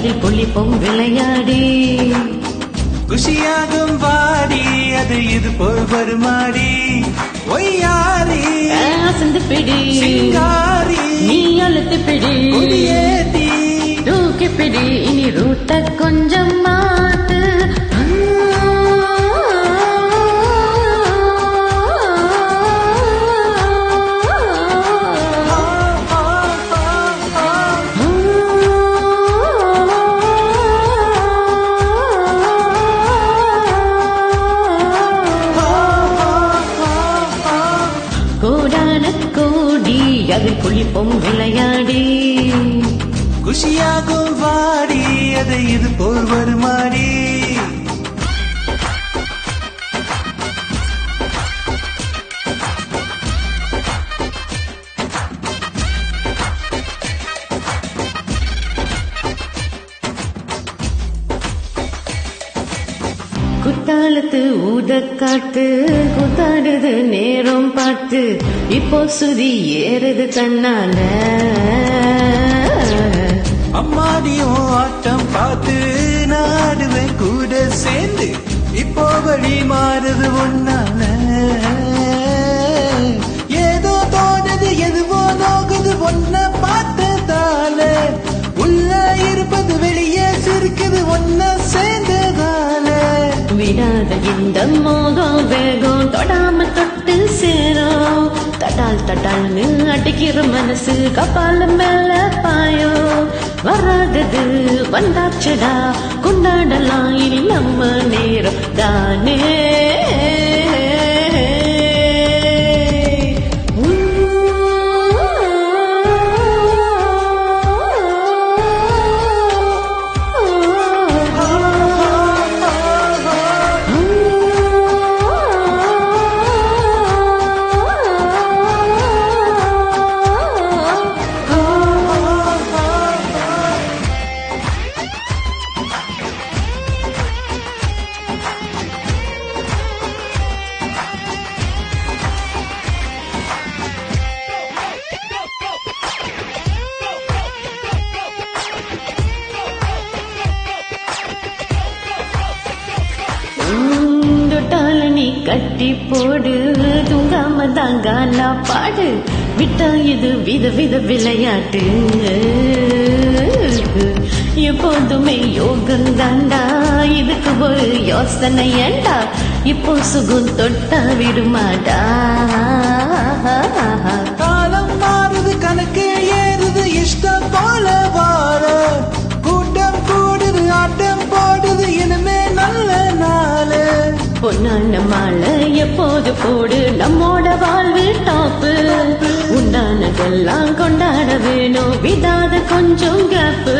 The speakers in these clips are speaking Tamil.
அதில் பொழிப்போம் விளையாடி குஷியாகும் வாடி அது இது போல் வருமாடி ஒய்யாரி அசந்து பிடி சிங்காரி நீ அழுத்து பிடி கொடியேத்தி தூக்கி பிடி இனி ரூட்ட கொஞ்சம் மாத்து கோடான கோடி அதில் பொழிப்போம் விளையாடி குஷியாகும் வாடி அது இது போல் வருமாடி குத்தாலத்து ஊதக்காட்டு குத்தாடுது நேரம் பார்த்து இப்போ சுதி ஏறுது தன்னால அம்மாடியும் ஆட்டம் பார்த்து நாடுவேன் கூட சேர்ந்து இப்போ வழி மாறுது ஒன்னால ஏதோ தோணுது எதுவோ நோகுது ஒன்ன பார்த்ததால உள்ள இருப்பது வெளியே சிரிக்குது ஒன்ன சேர்ந்ததால விடாத இந்த மோகம் வேகம் தொடாம தொட்டு சேரும் தட்டால் தட்டால்னு அடிக்கிற மனசு கப்பால மேல பாயோ வராதது வந்தாச்சுடா கொண்டாடலாம் இனி நம்ம நேரம் தானே நீ கட்டி போடு தூங்காம தாங்கானா பாடு விட்டா இது வித வித விளையாட்டு எப்போதுமே யோகம் தாண்டா இதுக்கு ஒரு யோசனை ஏண்டா இப்போ சுகம் தொட்டா விடுமாடா காலம் மாறுது கணக்கு ஏறுது இஷ்டம் போல வார கூட்டம் கூடுது ஆட்டம் போடுது இனிமே நல்ல நாள் பொன்னான மாலை எப்போது போடு நம்மோட வாழ்வு டாப்பு உண்டானதெல்லாம் கொண்டாட வேணும் விடாத கொஞ்சம் கேப்பு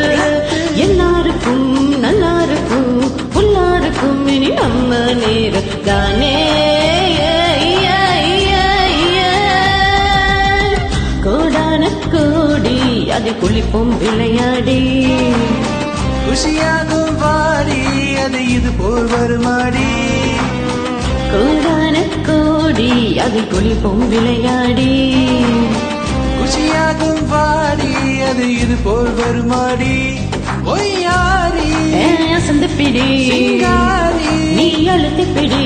எல்லாருக்கும் நல்லா இருக்கும் புல்லாருக்கும் இனி நம்ம நேரம் தானே கோடான கோடி அதில் குளிப்போம் விளையாடி குஷியாகும் வாடி அது இது போல் வருமாடி கோடான கோடி அதில் குளிப்போம் விளையாடி குஷியாகும் வாடி அது இது போல் வருமாடி ஒய்யாரி அசந்து பிடி சிங்காரி நீ அழுத்து பிடி